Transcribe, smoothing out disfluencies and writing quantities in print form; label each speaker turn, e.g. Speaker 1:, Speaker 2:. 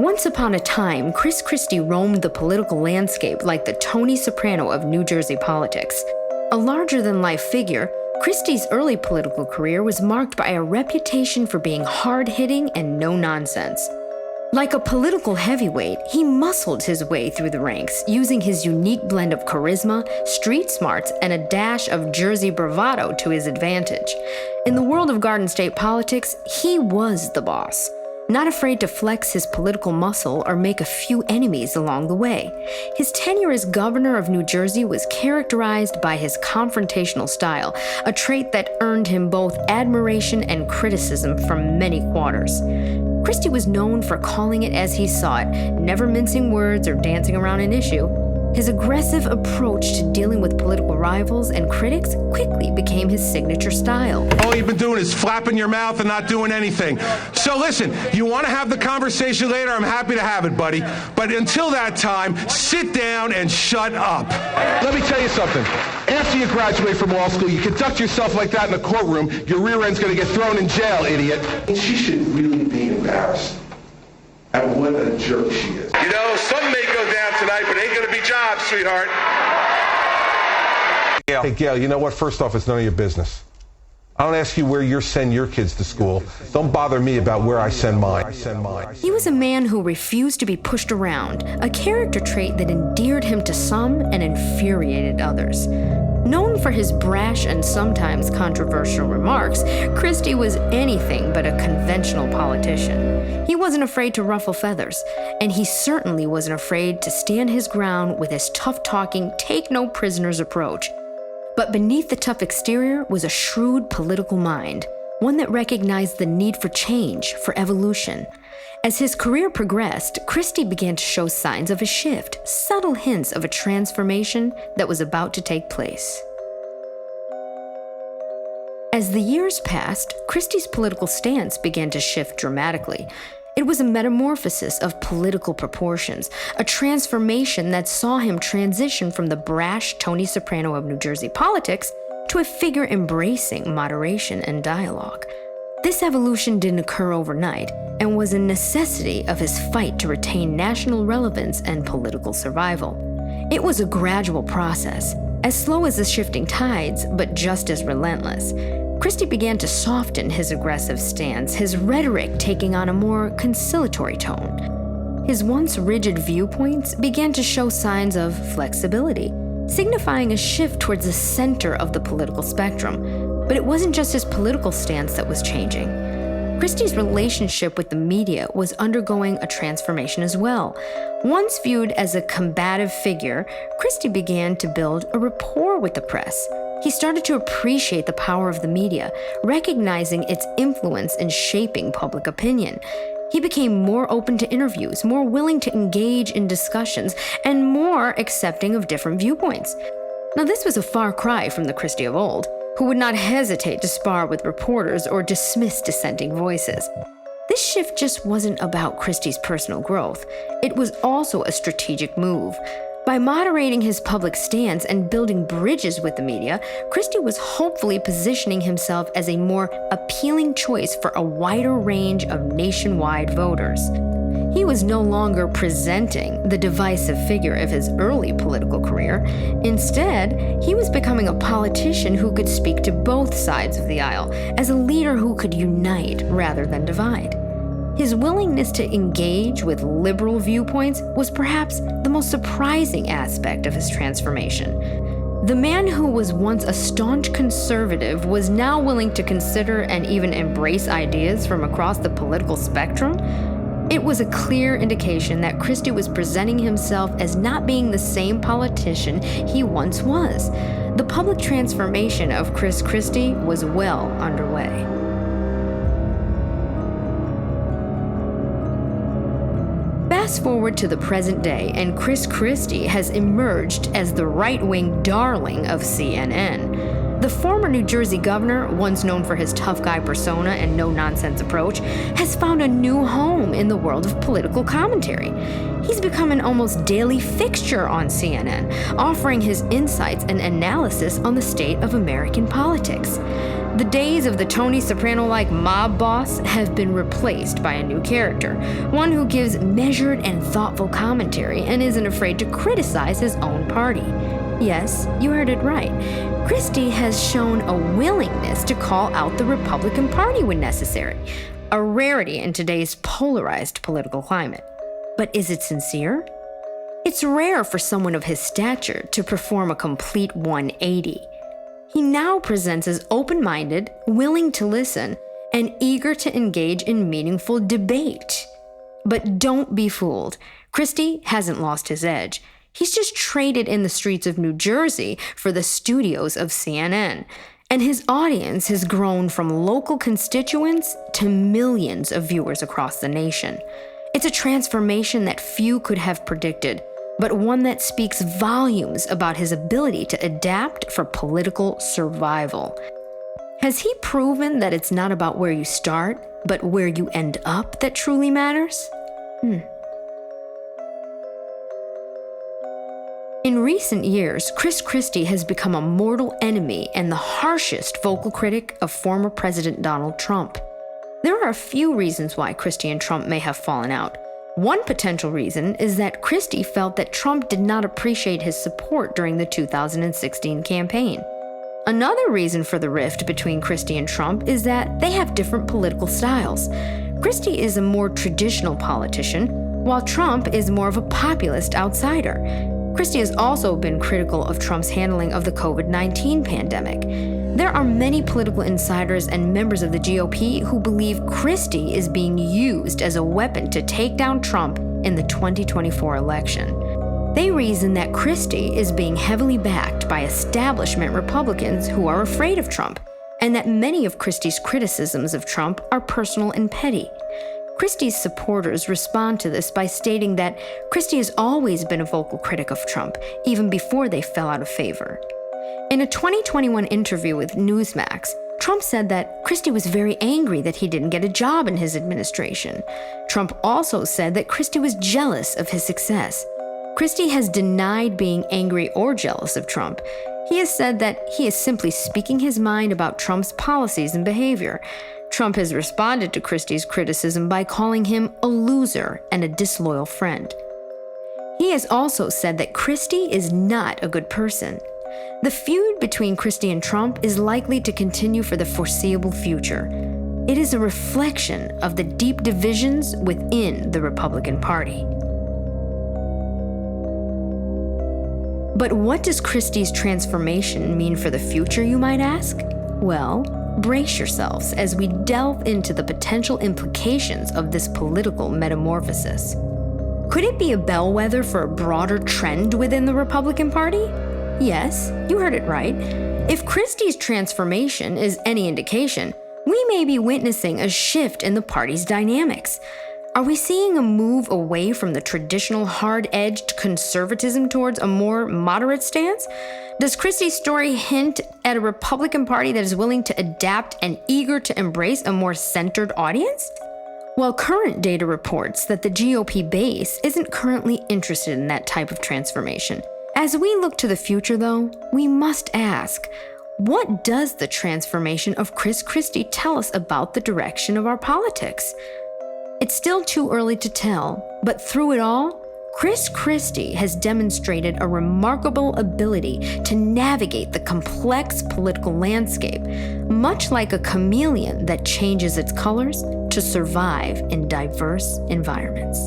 Speaker 1: Once upon a time, Christie roamed the political landscape like the Tony Soprano of New Jersey politics. A larger-than-life figure, Christie's early political career was marked by a reputation for being hard-hitting and no-nonsense. Like a political heavyweight, he muscled his way through the ranks, using his unique blend of charisma, street smarts, and a dash of Jersey bravado to his advantage. In the world of Garden State politics, he was the boss, not afraid to flex his political muscle or make a few enemies along the way. His tenure as governor of New Jersey was characterized by his confrontational style, a trait that earned him both admiration and criticism from many quarters. Christie was known for calling it as he saw it, never mincing words or dancing around an issue. His aggressive approach to dealing with political rivals and critics quickly became his signature style.
Speaker 2: All you've been doing is flapping your mouth and not doing anything. So listen, you want to have the conversation later? I'm happy to have it, buddy. But until that time, sit down and shut up.
Speaker 3: Let me tell you something. After you graduate from law school, you conduct yourself like that in a courtroom, your rear end's going to get thrown in jail, idiot.
Speaker 4: She should really be embarrassed at what a jerk she is.
Speaker 2: You know, something may go down tonight, but it ain't going to be jobs, sweetheart.
Speaker 3: Gail. Hey, Gail, you know what? First off, it's none of your business. I don't ask you where you send your kids to school. Don't bother me about where I send mine.
Speaker 1: He was a man who refused to be pushed around, a character trait that endeared him to some and infuriated others. Known for his brash and sometimes controversial remarks, Christie was anything but a conventional politician. He wasn't afraid to ruffle feathers, and he certainly wasn't afraid to stand his ground with his tough-talking, take-no-prisoners approach. But beneath the tough exterior was a shrewd political mind, one that recognized the need for change, for evolution. As his career progressed, Christie began to show signs of a shift, subtle hints of a transformation that was about to take place. As the years passed, Christie's political stance began to shift dramatically. It was a metamorphosis of political proportions, a transformation that saw him transition from the brash Tony Soprano of New Jersey politics to a figure embracing moderation and dialogue. This evolution didn't occur overnight and was a necessity of his fight to retain national relevance and political survival. It was a gradual process, as slow as the shifting tides, but just as relentless. Christie began to soften his aggressive stance, his rhetoric taking on a more conciliatory tone. His once rigid viewpoints began to show signs of flexibility, signifying a shift towards the center of the political spectrum. But it wasn't just his political stance that was changing. Christie's relationship with the media was undergoing a transformation as well. Once viewed as a combative figure, Christie began to build a rapport with the press. He started to appreciate the power of the media, recognizing its influence in shaping public opinion. He became more open to interviews, more willing to engage in discussions, and more accepting of different viewpoints. Now, this was a far cry from the Christie of old, who would not hesitate to spar with reporters or dismiss dissenting voices. This shift just wasn't about Christie's personal growth. It was also a strategic move. By moderating his public stance and building bridges with the media, Christie was hopefully positioning himself as a more appealing choice for a wider range of nationwide voters. He was no longer presenting the divisive figure of his early political career. Instead, he was becoming a politician who could speak to both sides of the aisle, as a leader who could unite rather than divide. His willingness to engage with liberal viewpoints was perhaps the most surprising aspect of his transformation. The man who was once a staunch conservative was now willing to consider and even embrace ideas from across the political spectrum. It was a clear indication that Christie was presenting himself as not being the same politician he once was. The public transformation of Christie was well underway. Fast forward to the present day, and Christie has emerged as the right-wing darling of CNN. The former New Jersey governor, once known for his tough guy persona and no-nonsense approach, has found a new home in the world of political commentary. He's become an almost daily fixture on CNN, offering his insights and analysis on the state of American politics. The days of the Tony Soprano-like mob boss have been replaced by a new character, one who gives measured and thoughtful commentary and isn't afraid to criticize his own party. Yes, you heard it right. Christy has shown a willingness to call out the Republican Party when necessary, a rarity in today's polarized political climate. But is it sincere? It's rare for someone of his stature to perform a complete 180. He now presents as open-minded, willing to listen, and eager to engage in meaningful debate. But don't be fooled. Christy hasn't lost his edge. He's just traded in the streets of New Jersey for the studios of CNN. And his audience has grown from local constituents to millions of viewers across the nation. It's a transformation that few could have predicted, but one that speaks volumes about his ability to adapt for political survival. Has he proven that it's not about where you start, but where you end up that truly matters? In recent years, Christie has become a mortal enemy and the harshest vocal critic of former President Donald Trump. There are a few reasons why Christie and Trump may have fallen out. One potential reason is that Christie felt that Trump did not appreciate his support during the 2016 campaign. Another reason for the rift between Christie and Trump is that they have different political styles. Christie is a more traditional politician, while Trump is more of a populist outsider. Christie has also been critical of Trump's handling of the COVID-19 pandemic. There are many political insiders and members of the GOP who believe Christie is being used as a weapon to take down Trump in the 2024 election. They reason that Christie is being heavily backed by establishment Republicans who are afraid of Trump, and that many of Christie's criticisms of Trump are personal and petty. Christie's supporters respond to this by stating that Christie has always been a vocal critic of Trump, even before they fell out of favor. In a 2021 interview with Newsmax, Trump said that Christie was very angry that he didn't get a job in his administration. Trump also said that Christie was jealous of his success. Christie has denied being angry or jealous of Trump. He has said that he is simply speaking his mind about Trump's policies and behavior. Trump has responded to Christie's criticism by calling him a loser and a disloyal friend. He has also said that Christie is not a good person. The feud between Christie and Trump is likely to continue for the foreseeable future. It is a reflection of the deep divisions within the Republican Party. But what does Christie's transformation mean for the future, you might ask? Well, brace yourselves as we delve into the potential implications of this political metamorphosis. Could it be a bellwether for a broader trend within the Republican Party? Yes, you heard it right. If Christie's transformation is any indication, we may be witnessing a shift in the party's dynamics. Are we seeing a move away from the traditional hard-edged conservatism towards a more moderate stance? Does Christie's story hint at a Republican Party that is willing to adapt and eager to embrace a more centered audience? While current data reports that the GOP base isn't currently interested in that type of transformation, as we look to the future, though, we must ask, what does the transformation of Christie tell us about the direction of our politics? It's still too early to tell, but through it all, Christie has demonstrated a remarkable ability to navigate the complex political landscape, much like a chameleon that changes its colors to survive in diverse environments.